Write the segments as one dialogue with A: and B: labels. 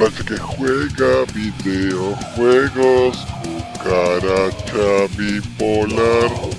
A: cucaracha que juega videojuegos, cucaracha bipolar.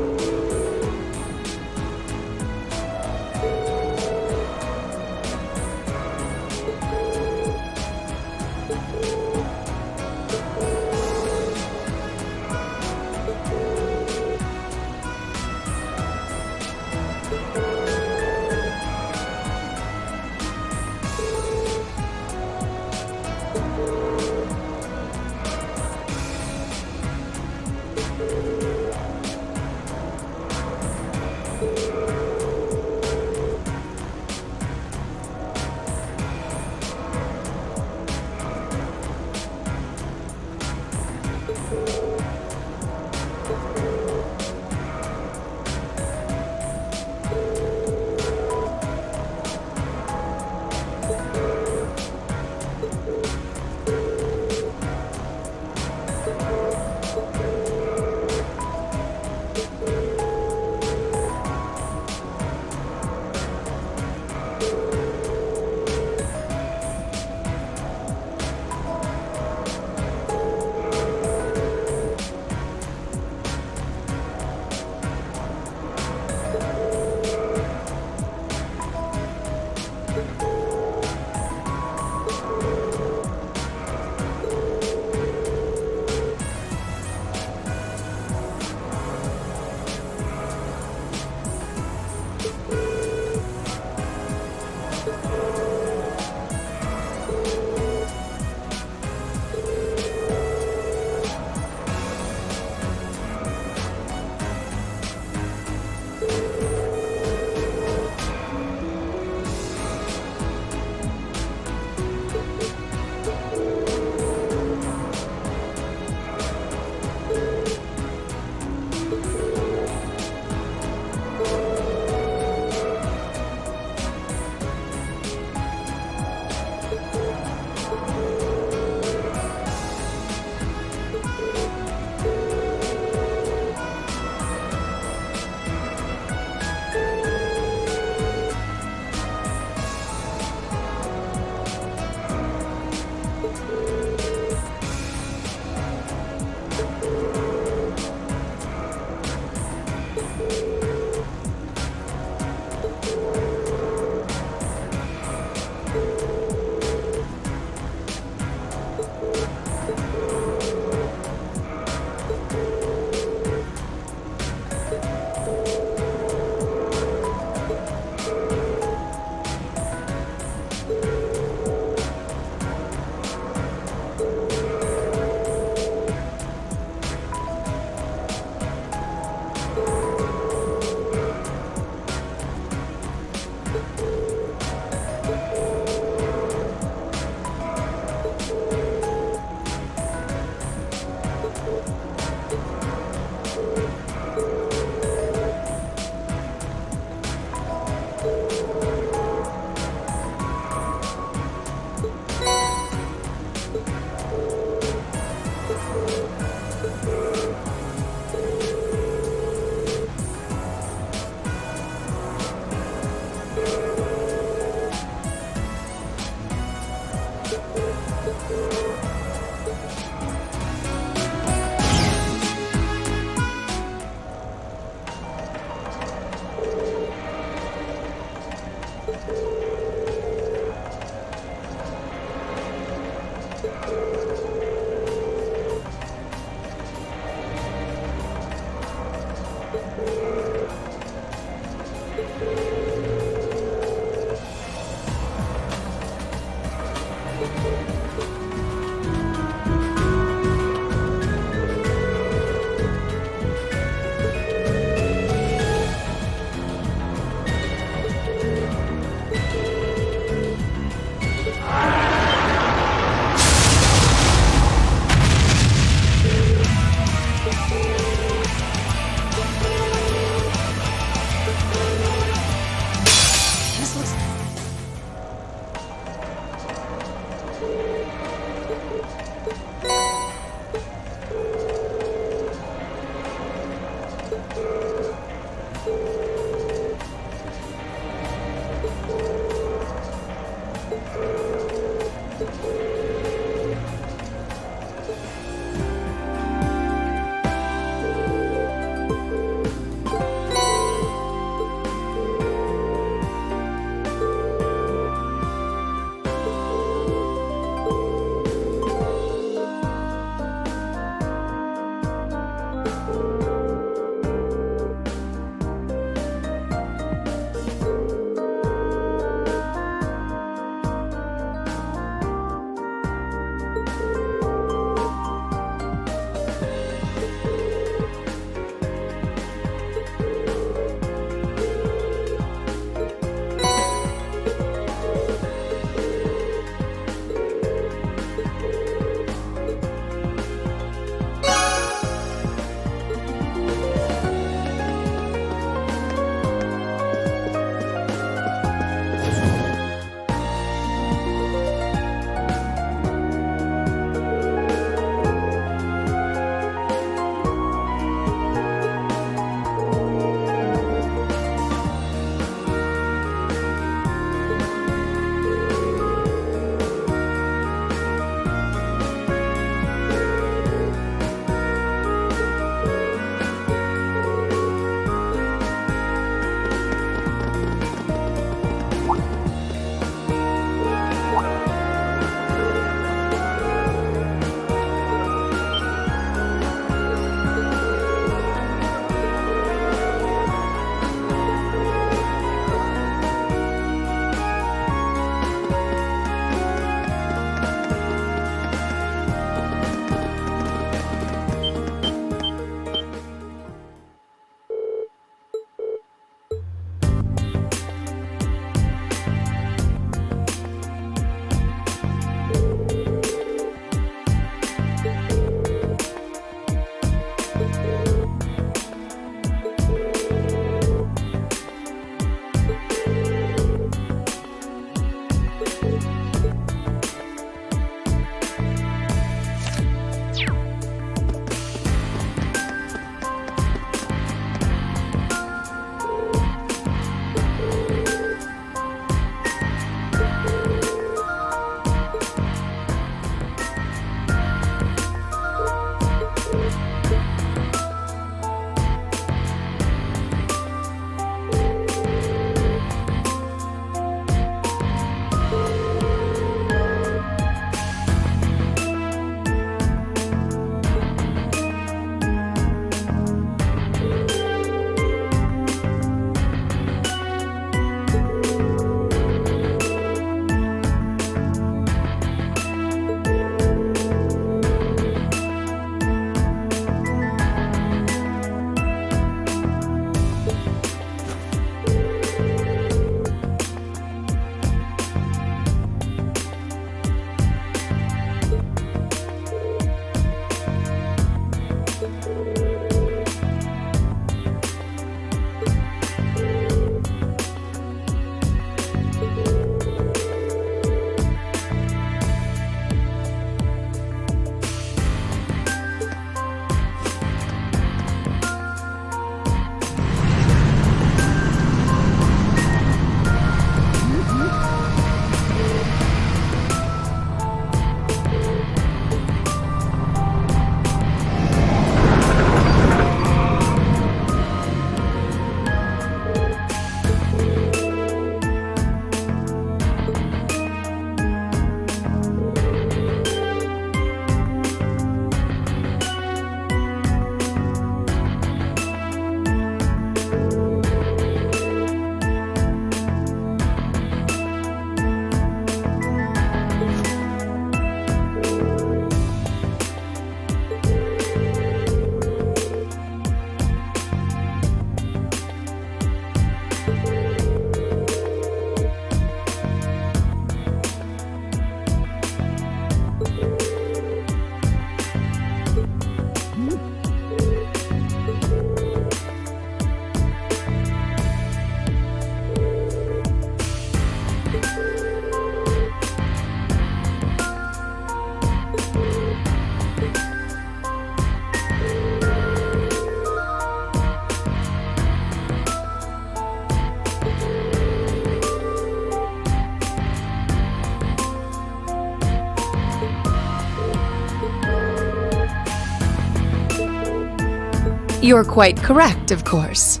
B: You're quite correct, of course.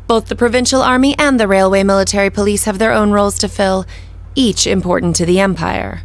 B: Both the provincial army and the railway military police have their own roles to fill, each important to the Empire.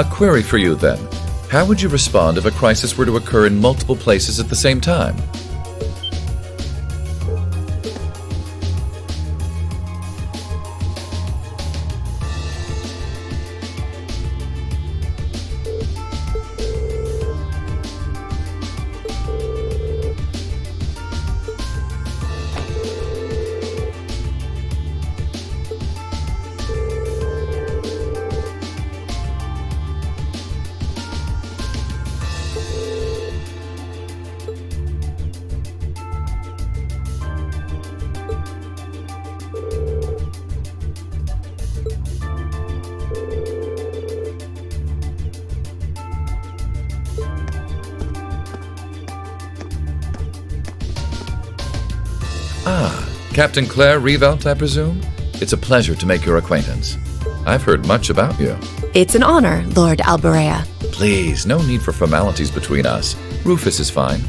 C: A query for you, then. How would you respond if a crisis were to occur in multiple places at the same time? Captain Claire Revelt, I presume? It's a pleasure to make your acquaintance. I've heard much about you.
B: It's an honor, Lord Alberea.
C: Please, no need for formalities between us. Rufus is fine.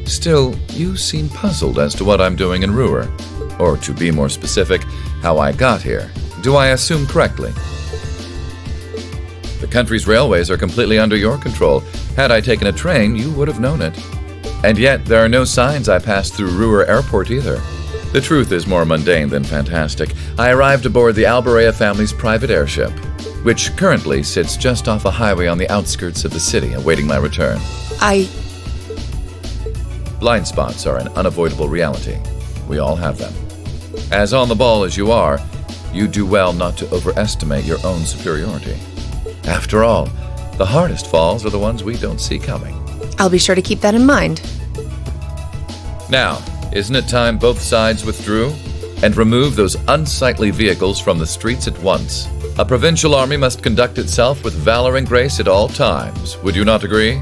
C: Still, you seem puzzled as to what I'm doing in Roer. Or, to be more specific, how I got here. Do I assume correctly? The country's railways are completely under your control. Had I taken a train, you would have known it. And yet, there are no signs I passed through Roer Airport either. The truth is more mundane than fantastic. I arrived aboard the Alberea family's private airship, which currently sits just off a highway on the outskirts of the city, awaiting my return. Blind spots are an unavoidable reality. We all have them. As on the ball as you are, you do well not to overestimate your own superiority. After all, the hardest falls are the ones we don't see coming.
B: I'll be sure to keep that in mind.
C: Now, isn't it time both sides withdrew and removed those unsightly vehicles from the streets at once? A provincial army must conduct itself with valor and grace at all times. Would you not agree?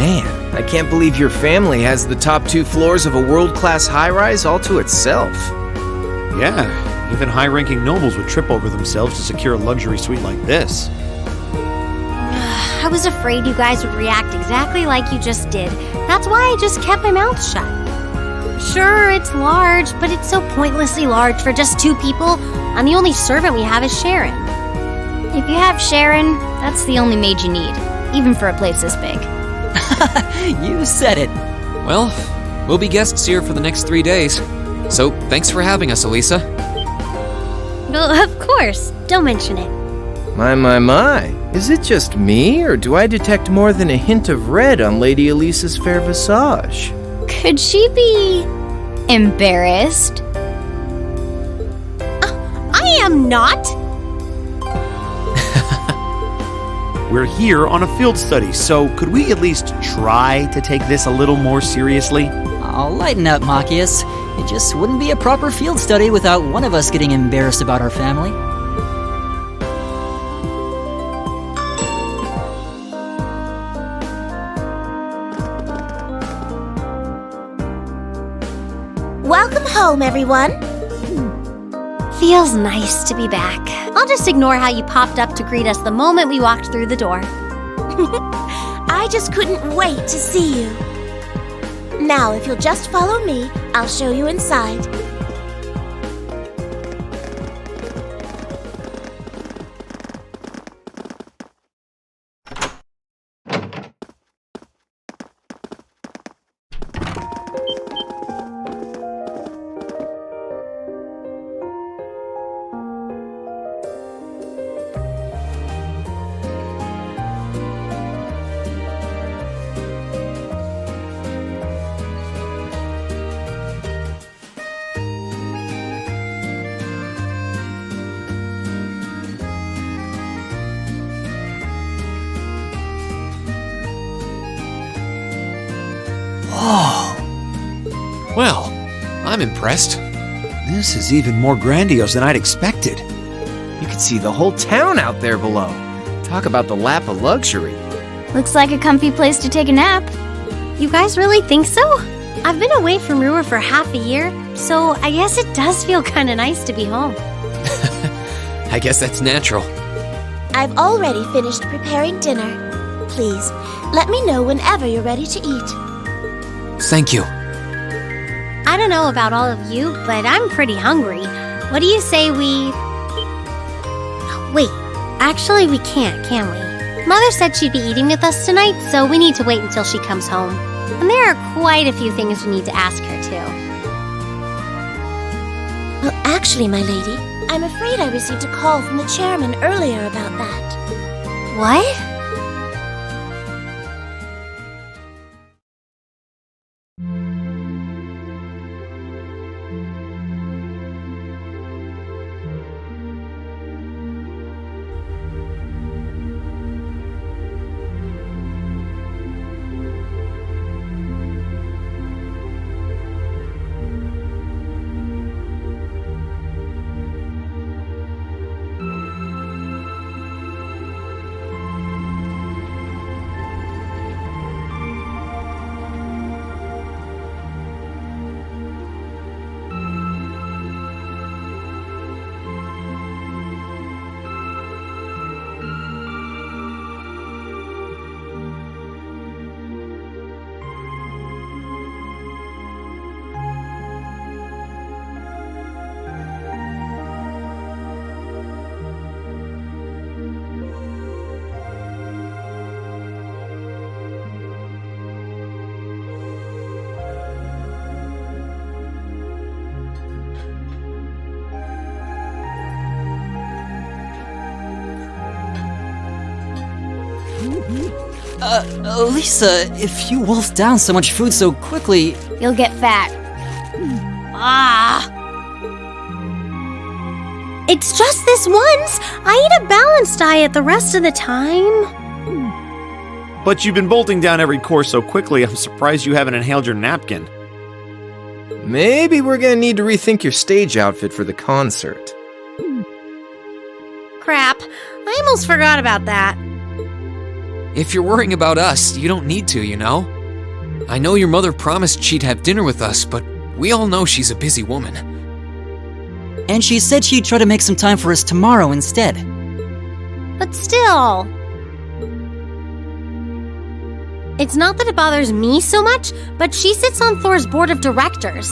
D: Man, I can't believe your family has the top 2 floors of a world-class high-rise all to itself.
E: Yeah, even high-ranking nobles would trip over themselves to secure a luxury suite like this.
F: I was afraid you guys would react exactly like you just did. That's why I just kept my mouth shut. Sure, it's large, but it's so pointlessly large for just 2 people, and the only servant we have is Sharon.
G: If you have Sharon, that's the only maid you need, even for a place this big.
H: You said it. Well, we'll be guests here for the next 3 days. So, thanks for having us, Elisa.
F: Well, of course. Don't mention it.
D: My. Is it just me, or do I detect more than a hint of red on Lady Elisa's fair visage?
G: Could she be embarrassed?
F: I am not.
E: We're here on a field study, so could we at least try to take this a little more seriously?
I: I'll lighten up, Machias. It just wouldn't be a proper field study without one of us getting embarrassed about our family.
F: Welcome home, everyone. Feels nice to be back. I'll just ignore how you popped up to greet us the moment we walked through the door.
J: I just couldn't wait to see you. Now, if you'll just follow me, I'll show you inside.
H: Well, I'm impressed.
E: This is even more grandiose than I'd expected.
D: You can see the whole town out there below. Talk about the lap of luxury.
G: Looks like a comfy place to take a nap.
F: You guys really think so? I've been away from Roer for half a year, so I guess it does feel kind of nice to be home.
H: I guess that's natural.
J: I've already finished preparing dinner. Please, let me know whenever you're ready to eat.
H: Thank you.
F: I don't know about all of you, but I'm pretty hungry. What do you say we... Wait, actually we can't, can we? Mother said she'd be eating with us tonight, so we need to wait until she comes home. And there are quite a few things we need to ask her, too.
J: Well, actually, my lady, I'm afraid I received a call from the chairman earlier about that.
F: What?
I: Lisa, if you wolf down so much food so quickly...
G: You'll get fat.
F: Ah! It's just this once. I eat a balanced diet the rest of the time.
E: But you've been bolting down every course so quickly, I'm surprised you haven't inhaled your napkin.
D: Maybe we're gonna need to rethink your stage outfit for the concert.
F: Crap. I almost forgot about that.
H: If you're worrying about us, you don't need to, you know? I know your mother promised she'd have dinner with us, but we all know she's a busy woman.
I: And she said she'd try to make some time for us tomorrow instead.
F: But still... It's not that it bothers me so much, but she sits on Thor's board of directors.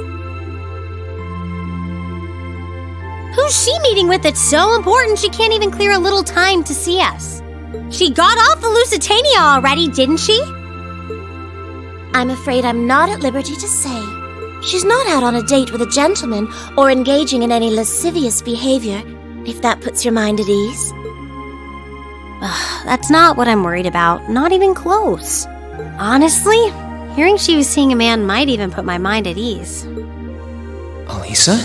F: Who's she meeting with that's so important she can't even clear a little time to see us? She got off the Lusitania already, didn't she?
J: I'm afraid I'm not at liberty to say. She's not out on a date with a gentleman or engaging in any lascivious behavior, if that puts your mind at ease.
F: That's not what I'm worried about, not even close. Honestly, hearing she was seeing a man might even put my mind at ease.
H: Elisa?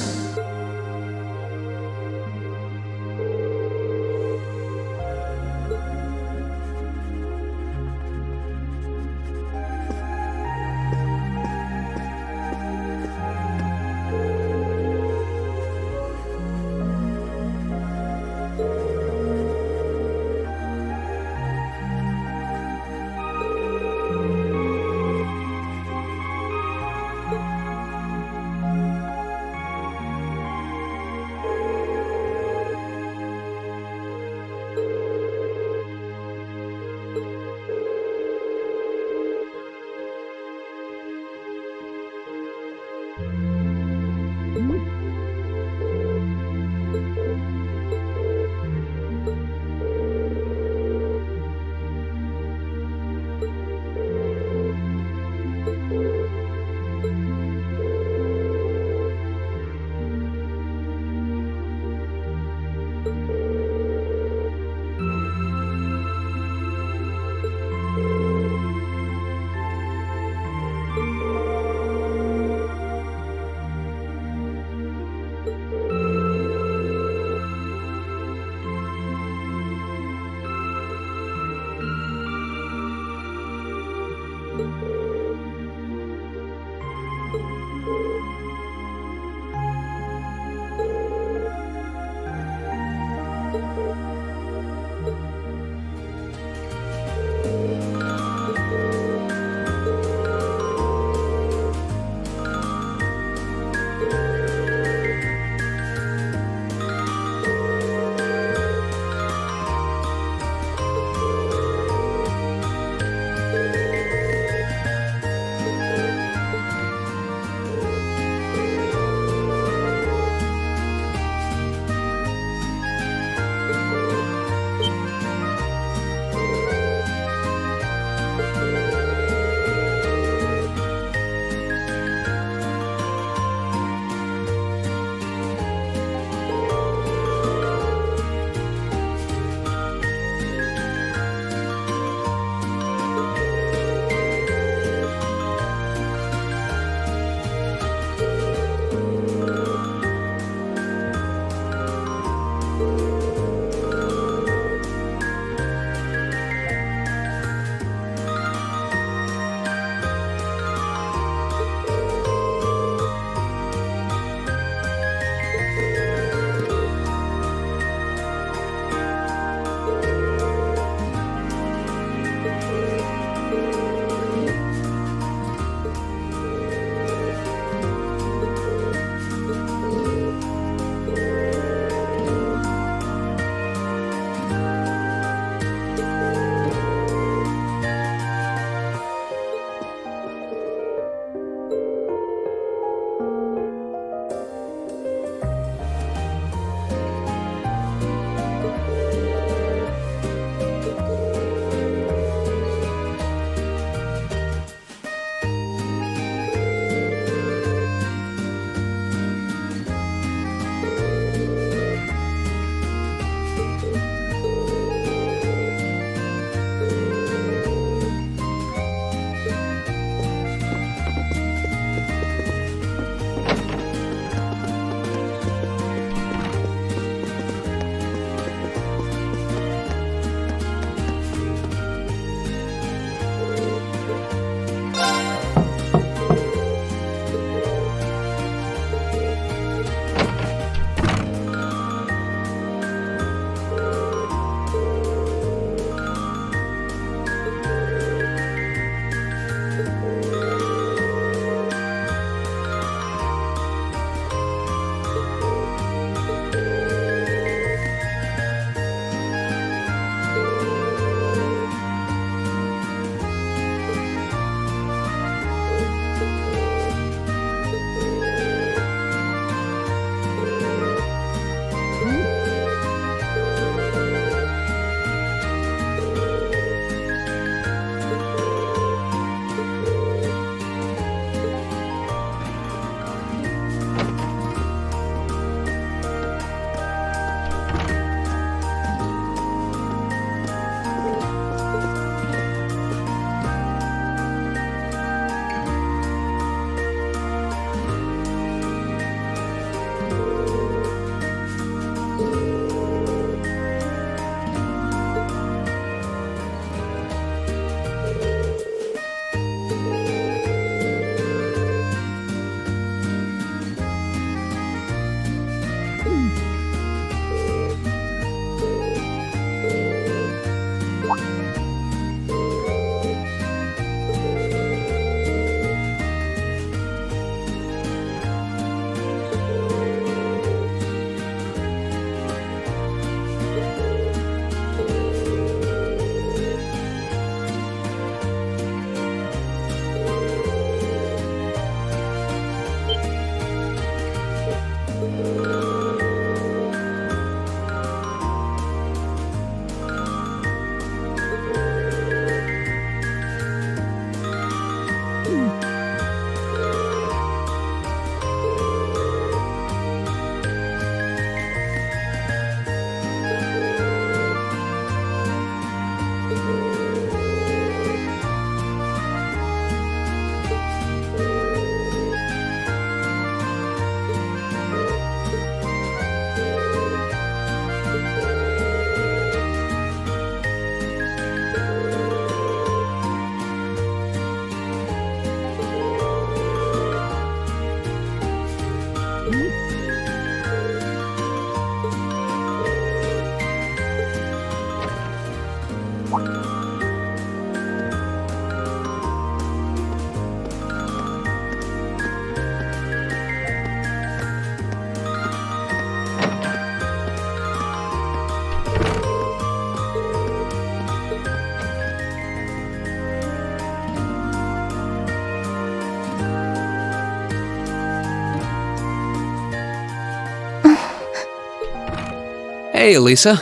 H: Hey, Elisa.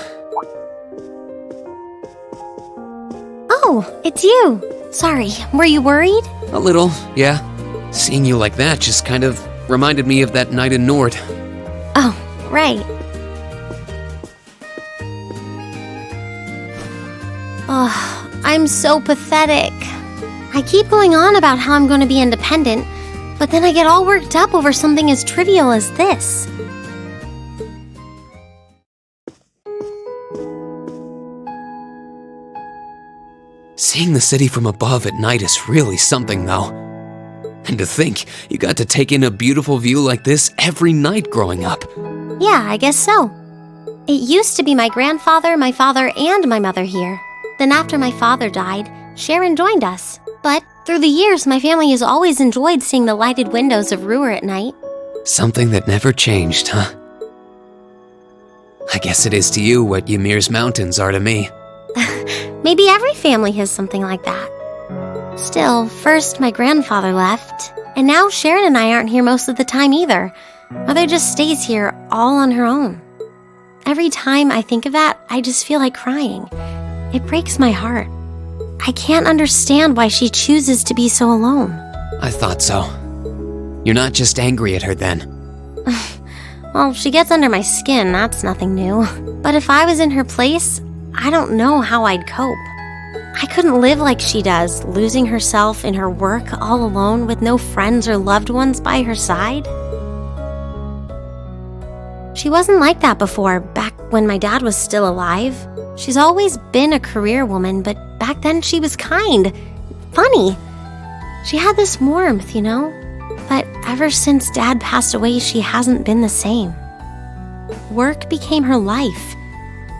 F: Oh, it's you. Sorry, were you worried?
H: A little, yeah. Seeing you like that just kind of reminded me of that night in Nord.
F: Oh, right. Oh, I'm so pathetic. I keep going on about how I'm going to be independent, but then I get all worked up over something as trivial as this.
H: Seeing the city from above at night is really something, though. And to think, you got to take in a beautiful view like this every night growing up.
F: Yeah, I guess so. It used to be my grandfather, my father, and my mother here. Then after my father died, Sharon joined us. But through the years, my family has always enjoyed seeing the lighted windows of Roer at night.
H: Something that never changed, huh? I guess it is to you what Ymir's mountains are to me.
F: Maybe every family has something like that. Still, first my grandfather left, and now Sharon and I aren't here most of the time either. Mother just stays here all on her own. Every time I think of that, I just feel like crying. It breaks my heart. I can't understand why she chooses to be so alone.
H: I thought so. You're not just angry at her then.
F: Well, she gets under my skin, that's nothing new. But if I was in her place, I don't know how I'd cope. I couldn't live like she does, losing herself in her work all alone with no friends or loved ones by her side. She wasn't like that before, back when my dad was still alive. She's always been a career woman, but back then she was kind, funny. She had this warmth, you know? But ever since Dad passed away, she hasn't been the same. Work became her life.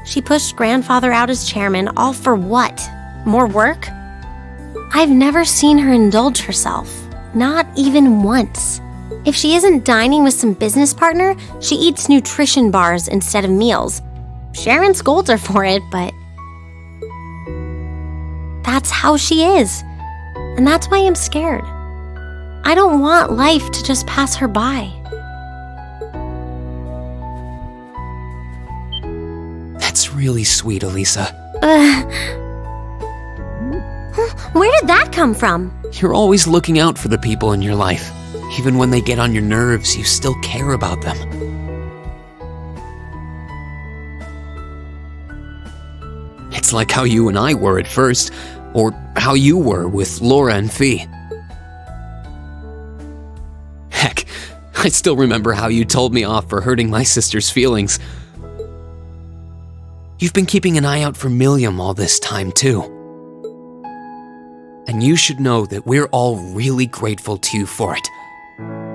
F: She pushed Grandfather out as chairman, all for what? More work? I've never seen her indulge herself, not even once. If she isn't dining with some business partner, she eats nutrition bars instead of meals. Sharon scolds her for it, but that's how she is. And that's why I'm scared. I don't want life to just pass her by.
H: That's really sweet, Elisa.
F: Where did that come from?
H: You're always looking out for the people in your life. Even when they get on your nerves, you still care about them. It's like how you and I were at first, or how you were with Laura and Fee. Heck, I still remember how you told me off for hurting my sister's feelings. You've been keeping an eye out for Milliam all this time, too. And you should know that we're all really grateful to you for it.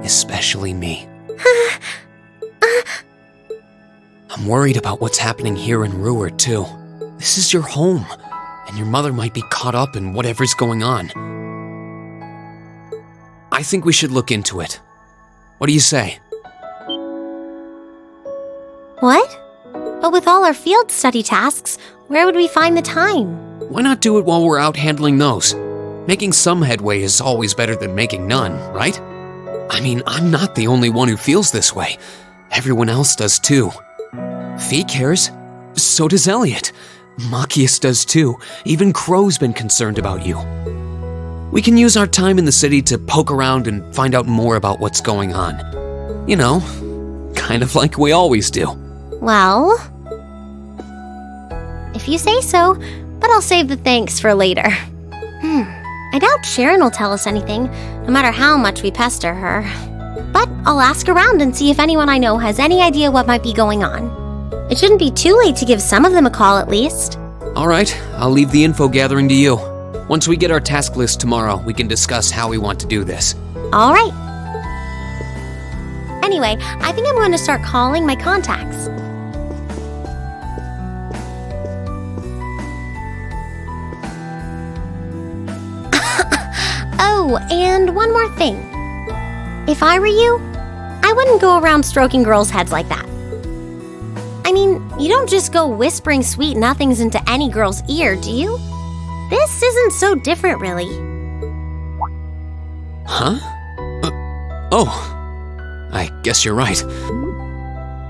H: Especially me. I'm worried about what's happening here in Roer, too. This is your home, and your mother might be caught up in whatever's going on. I think we should look into it. What do you say?
F: What? But with all our field study tasks, where would we find the time?
H: Why not do it while we're out handling those? Making some headway is always better than making none, right? I mean, I'm not the only one who feels this way. Everyone else does too. Fee cares. So does Elliot. Machias does too. Even Crow's been concerned about you. We can use our time in the city to poke around and find out more about what's going on. You know, kind of like we always do.
F: Well, if you say so, but I'll save the thanks for later. I doubt Sharon will tell us anything, no matter how much we pester her. But I'll ask around and see if anyone I know has any idea what might be going on. It shouldn't be too late to give some of them a call at least.
H: All right, I'll leave the info gathering to you. Once we get our task list tomorrow, we can discuss how we want to do this.
F: All right. Anyway, I think I'm going to start calling my contacts. Oh, and one more thing. If I were you, I wouldn't go around stroking girls' heads like that. I mean, you don't just go whispering sweet nothings into any girl's ear, do you? This isn't so different, really.
H: Huh? Oh. I guess you're right.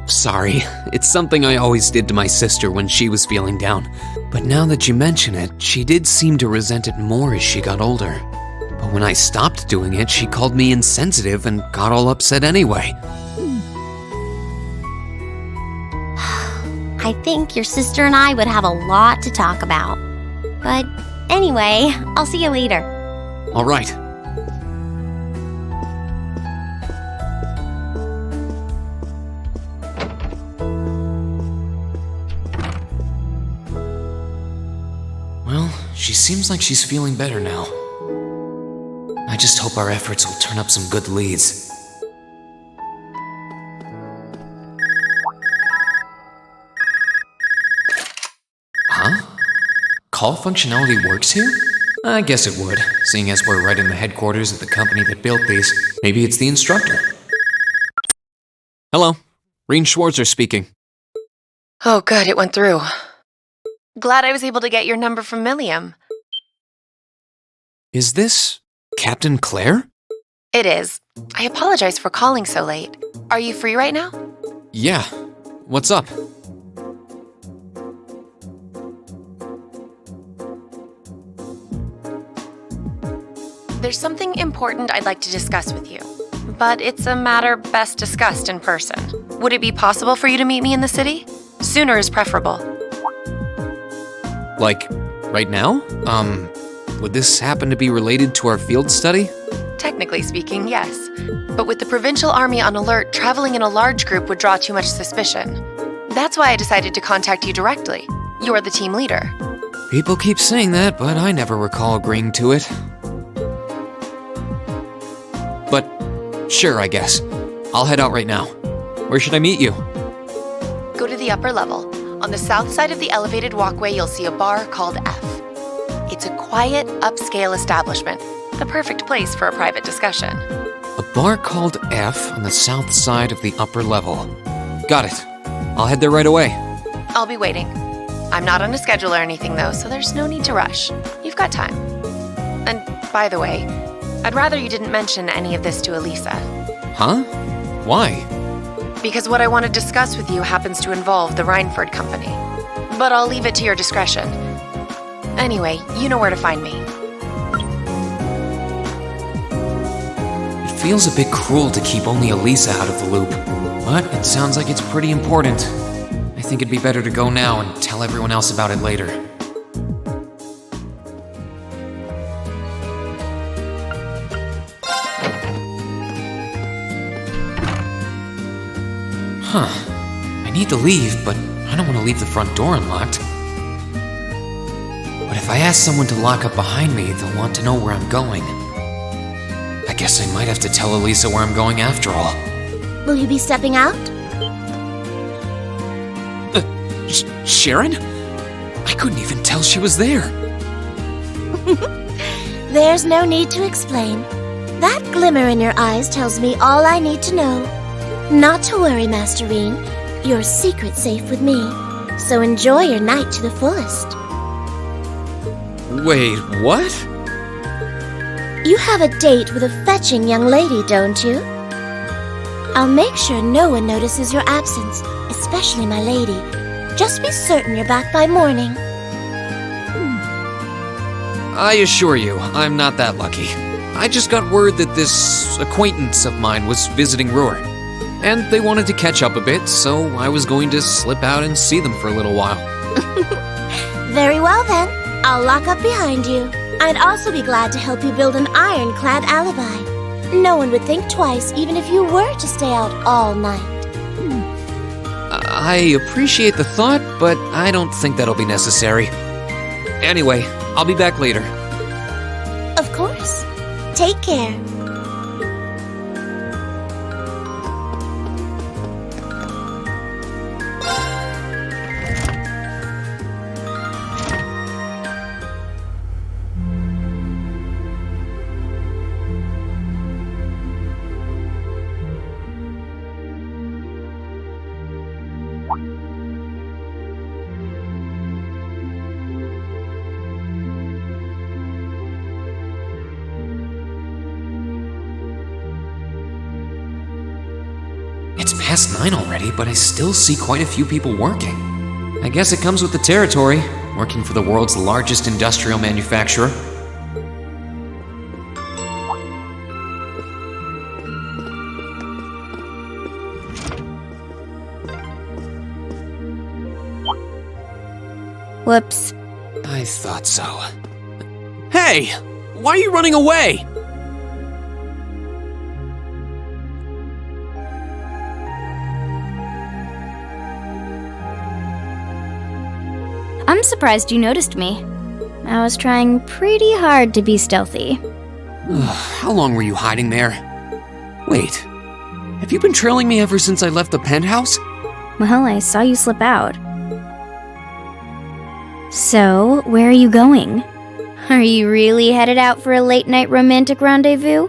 H: Sorry, it's something I always did to my sister when she was feeling down. But now that you mention it, she did seem to resent it more as she got older. But when I stopped doing it, she called me insensitive and got all upset anyway.
F: I think your sister and I would have a lot to talk about. But anyway, I'll see you later.
H: All right. Well, she seems like she's feeling better now. I just hope our efforts will turn up some good leads. Huh? Call functionality works here? I guess it would, seeing as we're right in the headquarters of the company that built these. Maybe it's the instructor. Hello, Reen Schwarzer speaking.
B: Oh, good, it went through. Glad I was able to get your number from Milliam.
H: Is this Captain Claire?
B: It is. I apologize for calling so late. Are you free right now?
H: Yeah. What's up?
B: There's something important I'd like to discuss with you, but it's a matter best discussed in person. Would it be possible for you to meet me in the city? Sooner is preferable.
H: Like, right now? Would this happen to be related to our field study?
B: Technically speaking, yes. But with the Provincial Army on alert, traveling in a large group would draw too much suspicion. That's why I decided to contact you directly. You're the team leader.
H: People keep saying that, but I never recall agreeing to it. But, sure, I guess. I'll head out right now. Where should I meet you?
B: Go to the upper level. On the south side of the elevated walkway, you'll see a bar called F. It's a quiet, upscale establishment. The perfect place for a private discussion.
H: A bar called F on the south side of the upper level. Got it. I'll head there right away.
B: I'll be waiting. I'm not on a schedule or anything, though, so there's no need to rush. You've got time. And, by the way, I'd rather you didn't mention any of this to Elisa.
H: Huh? Why?
B: Because what I want to discuss with you happens to involve the Rhineford Company. But I'll leave it to your discretion. Anyway, you know where to find me.
H: It feels a bit cruel to keep only Elisa out of the loop, but it sounds like it's pretty important. I think it'd be better to go now and tell everyone else about it later. Huh. I need to leave, but I don't want to leave the front door unlocked. But if I ask someone to lock up behind me, they'll want to know where I'm going. I guess I might have to tell Elisa where I'm going after all.
J: Will you be stepping out?
H: Sharon? I couldn't even tell she was there.
J: There's no need to explain. That glimmer in your eyes tells me all I need to know. Not to worry, Master Reen. Your secret's safe with me. So enjoy your night to the fullest.
H: Wait, what?
J: You have a date with a fetching young lady, don't you? I'll make sure no one notices your absence, especially my lady. Just be certain you're back by morning.
H: I assure you, I'm not that lucky. I just got word that this acquaintance of mine was visiting Roer, and they wanted to catch up a bit, so I was going to slip out and see them for a little while.
J: Very well then. I'll lock up behind you. I'd also be glad to help you build an ironclad alibi. No one would think twice, even if you were to stay out all night.
H: I appreciate the thought, but I don't think that'll be necessary. Anyway, I'll be back later.
J: Of course. Take care.
H: past 9 already, but I still see quite a few people working. I guess it comes with the territory, working for the world's largest industrial manufacturer.
F: Whoops.
H: I thought so. Hey! Why are you running away?
G: I'm surprised you noticed me. I was trying pretty hard to be stealthy.
H: How long were you hiding there? Wait, have you been trailing me ever since I left the penthouse?
G: Well, I saw you slip out. So, where are you going? Are you really headed out for a late-night romantic rendezvous?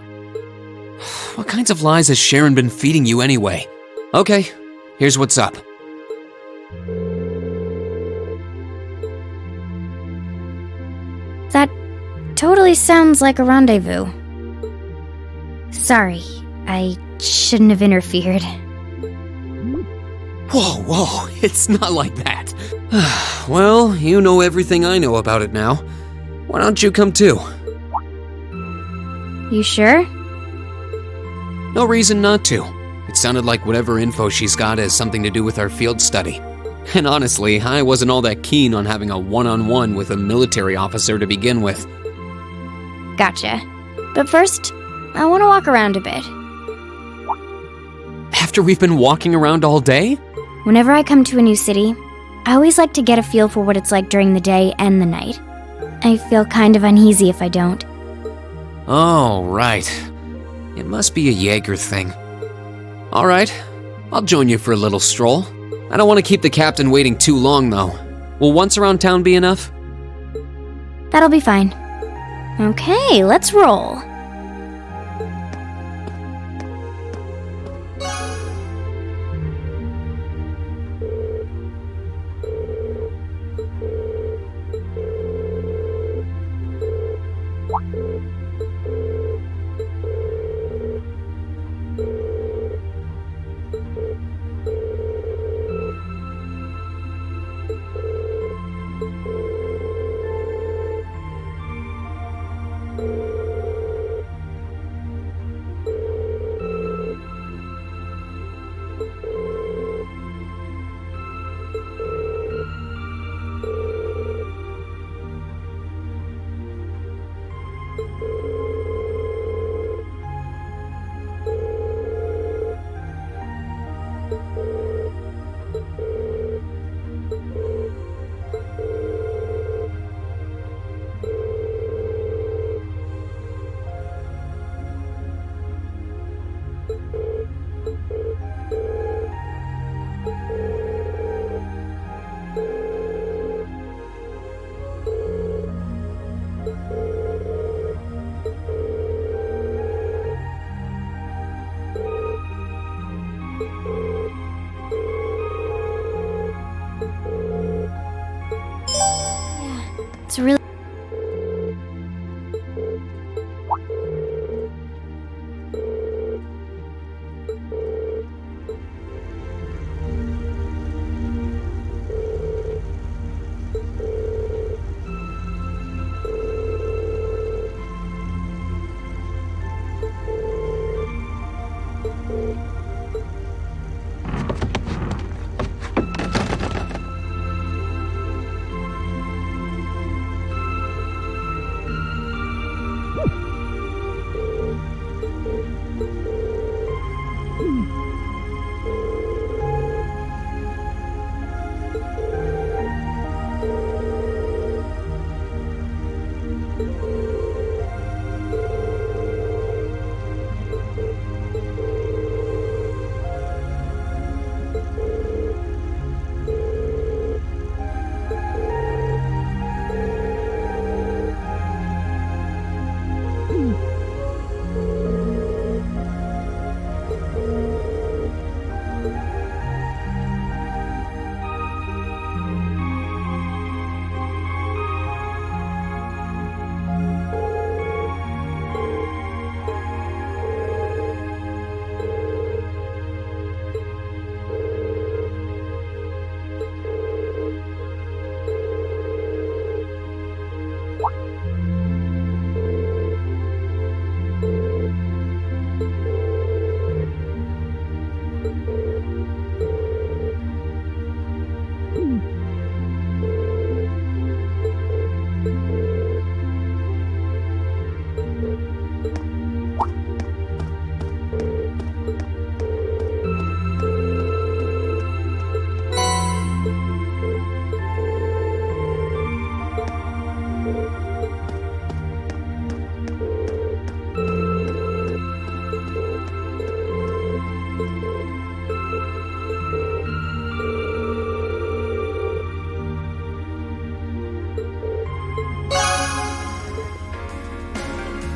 H: What kinds of lies has Sharon been feeding you anyway? Okay, here's what's up.
G: That totally sounds like a rendezvous. Sorry, I shouldn't have interfered.
H: Whoa, it's not like that. Well, you know everything I know about it now. Why don't you come too?
G: You sure?
H: No reason not to. It sounded like whatever info she's got has something to do with our field study. And honestly, I wasn't all that keen on having a one-on-one with a military officer to begin with.
G: Gotcha. But first, I want to walk around a bit.
H: After we've been walking around all day?
G: Whenever I come to a new city, I always like to get a feel for what it's like during the day and the night. I feel kind of uneasy if I don't.
H: Oh, right. It must be a Jaeger thing. All right, I'll join you for a little stroll. I don't want to keep the captain waiting too long, though. Will once around town be enough?
G: That'll be fine. Okay, let's roll. It's really...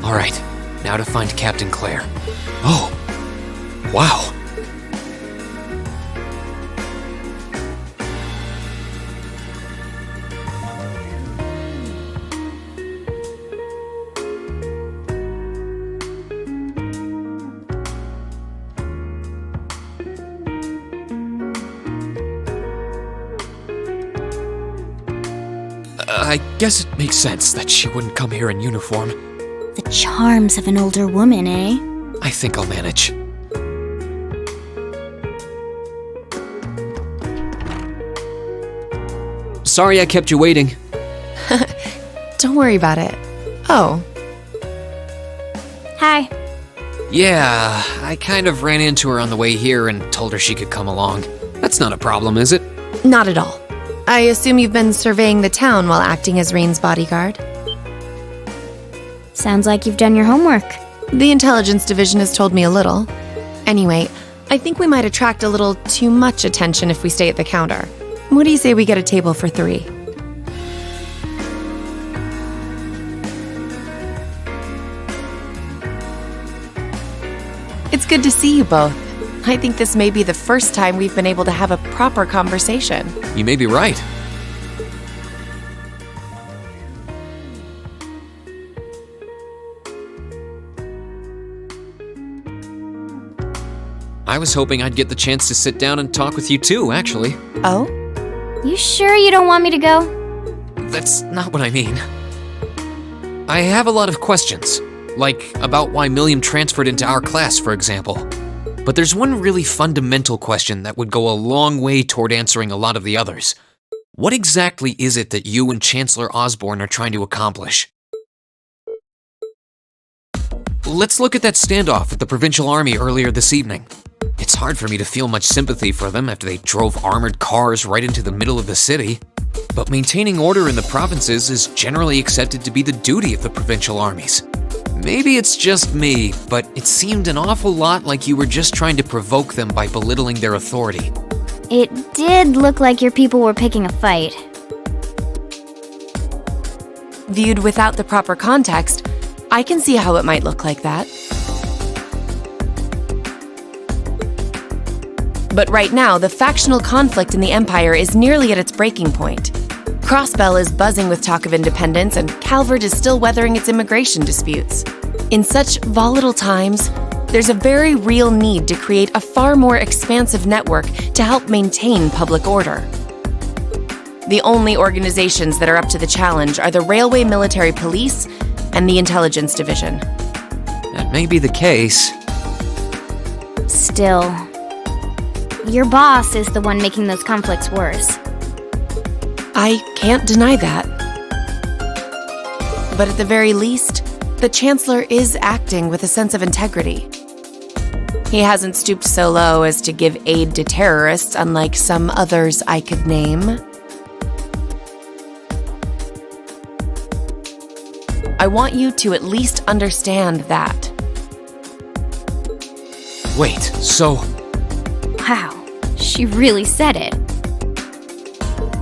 H: Alright, now to find Captain Claire. Oh, wow. I guess it makes sense that she wouldn't come here in uniform.
G: The charms of an older woman, eh?
H: I think I'll manage. Sorry I kept you waiting.
B: Don't worry about it. Oh,
G: Hi.
H: Yeah, I kind of ran into her on the way here and told her she could come along. That's not a problem, is it?
B: not at all. I assume you've been surveying the town while acting as Rain's bodyguard?
G: Sounds like you've done your homework.
B: The intelligence division has told me a little. Anyway, I think we might attract a little too much attention if we stay at the counter. What do you say we get a table for 3? It's good to see you both. I think this may be the first time we've been able to have a proper conversation.
H: You may be right. I was hoping I'd get the chance to sit down and talk with you too, actually.
B: Oh?
G: You sure you don't want me to go?
H: That's not what I mean. I have a lot of questions, like about why Milliam transferred into our class, for example. But there's one really fundamental question that would go a long way toward answering a lot of the others. What exactly is it that you and Chancellor Osborne are trying to accomplish? Let's look at that standoff with the Provincial Army earlier this evening. It's hard for me to feel much sympathy for them after they drove armored cars right into the middle of the city. But maintaining order in the provinces is generally accepted to be the duty of the provincial armies. Maybe it's just me, but it seemed an awful lot like you were just trying to provoke them by belittling their authority.
G: It did look like your people were picking a fight.
B: Viewed without the proper context, I can see how it might look like that. But right now, the factional conflict in the Empire is nearly at its breaking point. Crossbell is buzzing with talk of independence, and Calvert is still weathering its immigration disputes. In such volatile times, there's a very real need to create a far more expansive network to help maintain public order. The only organizations that are up to the challenge are the Railway Military Police and the Intelligence Division.
H: That may be the case.
G: Still, your boss is the one making those conflicts worse.
B: I can't deny that. But at the very least, the Chancellor is acting with a sense of integrity. He hasn't stooped so low as to give aid to terrorists, unlike some others I could name. I want you to at least understand that.
H: Wait, so...
G: Wow, she really said it.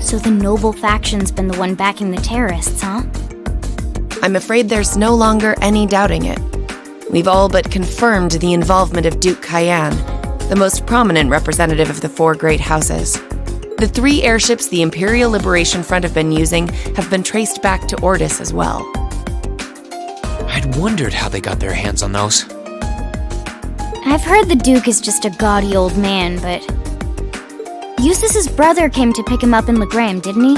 G: So the noble faction's been the one backing the terrorists, huh?
B: I'm afraid there's no longer any doubting it. We've all but confirmed the involvement of Duke Cayenne, the most prominent representative of the 4 great houses. The 3 airships the Imperial Liberation Front have been using have been traced back to Ordis as well.
H: I'd wondered how they got their hands on those.
G: I've heard the Duke is just a gaudy old man, but... Eustace's brother came to pick him up in Legram, didn't he?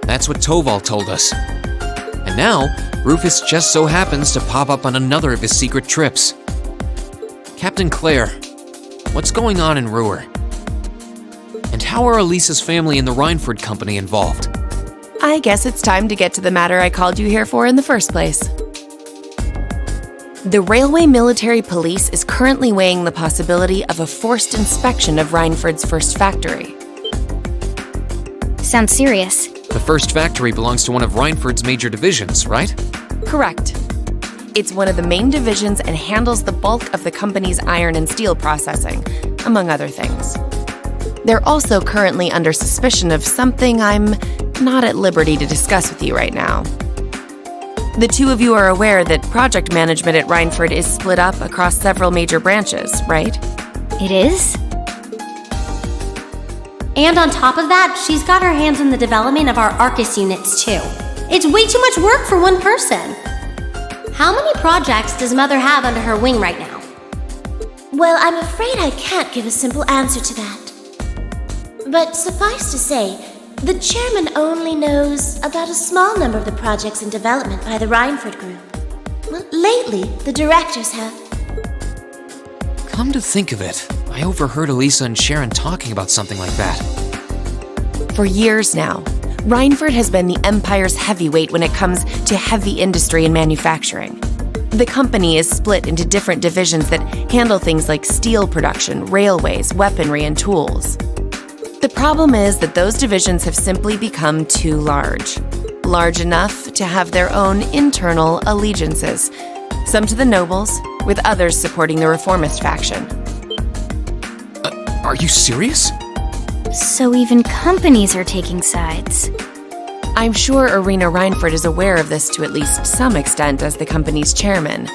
H: That's what Toval told us. And now, Rufus just so happens to pop up on another of his secret trips. Captain Claire, what's going on in Roer? And how are Elisa's family and the Rhineford Company involved?
B: I guess it's time to get to the matter I called you here for in the first place. The Railway Military Police is currently weighing the possibility of a forced inspection of Rhineford's first factory.
G: Sounds serious.
H: The first factory belongs to one of Rhineford's major divisions, right?
B: Correct. It's one of the main divisions and handles the bulk of the company's iron and steel processing, among other things. They're also currently under suspicion of something I'm not at liberty to discuss with you right now. The two of you are aware that project management at Rhineford is split up across several major branches, right?
G: It is?
F: And on top of that, she's got her hands in the development of our Arcus units too. It's way too much work for one person. How many projects does Mother have under her wing right now?
J: Well, I'm afraid I can't give a simple answer to that. But suffice to say, the chairman only knows about a small number of the projects in development by the Rhineford Group. Well, lately, the directors have.
H: Come to think of it, I overheard Elisa and Sharon talking about something like that.
B: For years now, Rhineford has been the Empire's heavyweight when it comes to heavy industry and manufacturing. The company is split into different divisions that handle things like steel production, railways, weaponry, and tools. The problem is that those divisions have simply become too large. Large enough to have their own internal allegiances, some to the nobles, with others supporting the reformist faction.
H: Are you serious?
G: So even companies are taking sides.
B: I'm sure Irina Rhineford is aware of this to at least some extent as the company's chairman,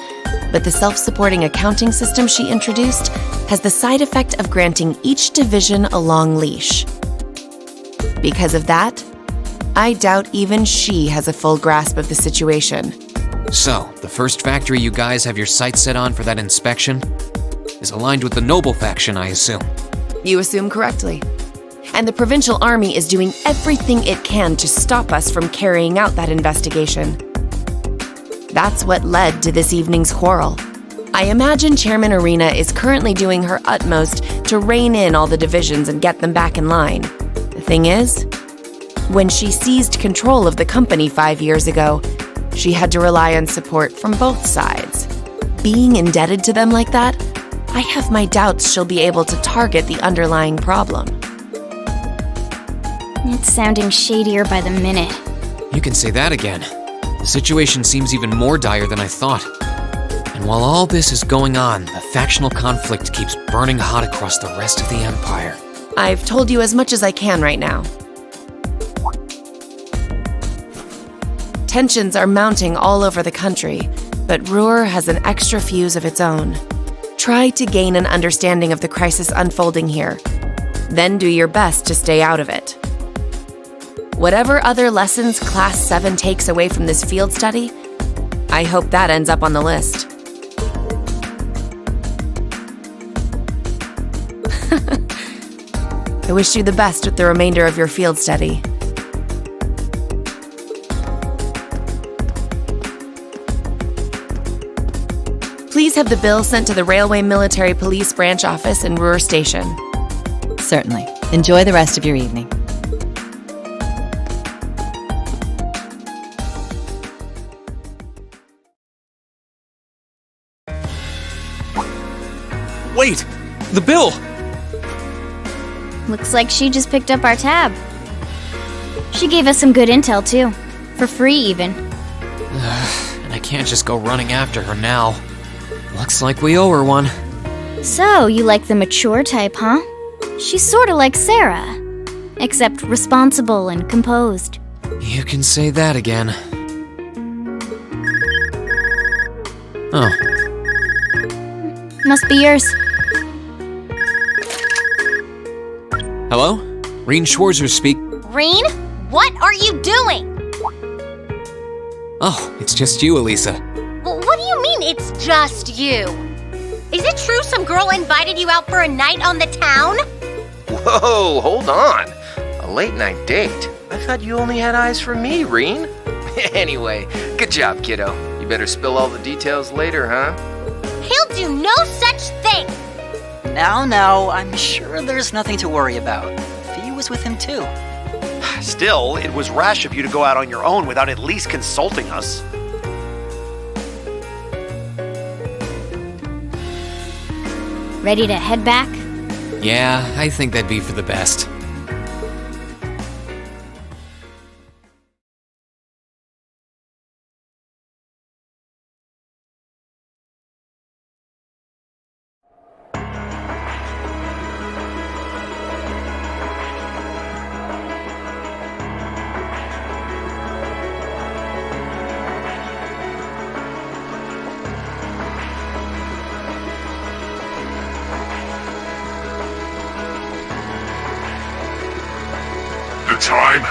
B: but the self-supporting accounting system she introduced has the side effect of granting each division a long leash. Because of that, I doubt even she has a full grasp of the situation.
H: So, the first factory you guys have your sights set on for that inspection is aligned with the noble faction, I assume.
B: You assume correctly. And the provincial army is doing everything it can to stop us from carrying out that investigation. That's what led to this evening's quarrel. I imagine Chairman Irina is currently doing her utmost to rein in all the divisions and get them back in line. The thing is, when she seized control of the company 5 years ago, she had to rely on support from both sides. Being indebted to them like that, I have my doubts she'll be able to target the underlying problem.
G: It's sounding shadier by the minute.
H: You can say that again. The situation seems even more dire than I thought. And while all this is going on, the factional conflict keeps burning hot across the rest of the Empire.
B: I've told you as much as I can right now. Tensions are mounting all over the country, but Roer has an extra fuse of its own. Try to gain an understanding of the crisis unfolding here. Then do your best to stay out of it. Whatever other lessons Class 7 takes away from this field study, I hope that ends up on the list. I wish you the best with the remainder of your field study. Please have the bill sent to the Railway Military Police Branch Office in Roer Station.
K: Certainly. Enjoy the rest of your evening.
E: Wait! The bill!
G: Looks like she just picked up our tab. She gave us some good intel, too. For free, even.
H: And I can't just go running after her now. Looks like we owe her one.
G: So, you like the mature type, huh? She's sorta like Sarah. Except responsible and composed.
H: You can say that again. Oh.
G: Must be yours.
H: Hello? Reen Schwarzer speak.
F: Reen, what are you doing?
H: Oh, it's just you, Elisa.
F: What do you mean it's just you? Is it true some girl invited you out for a night on the town?
D: Whoa, hold on. A late night date? I thought you only had eyes for me, Reen. Anyway, good job, kiddo. You better spill all the details later, huh?
F: He'll do no such thing!
I: Now, I'm sure there's nothing to worry about. Fee was with him too.
E: Still, it was rash of you to go out on your own without at least consulting us.
G: Ready to head back?
H: Yeah, I think that'd be for the best.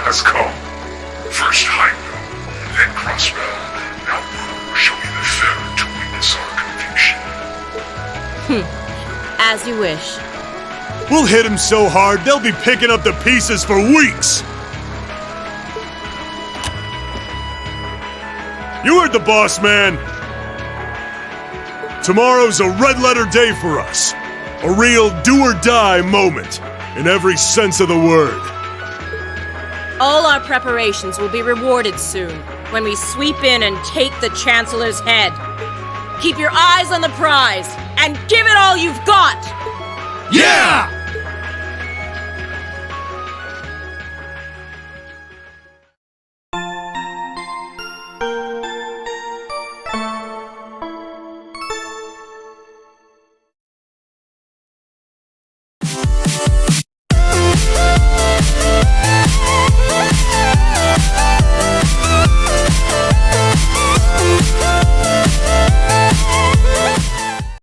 A: has come. First Heimdall, then Crossbell. Now Roer shall be the third to witness our conviction.
L: As you wish.
M: We'll hit him so hard, they'll be picking up the pieces for weeks! You heard the boss, man! Tomorrow's a red-letter day for us. A real do-or-die moment, in every sense of the word.
L: All our preparations will be rewarded soon, when we sweep in and take the Chancellor's head. Keep your eyes on the prize, and give it all you've got!
M: Yeah!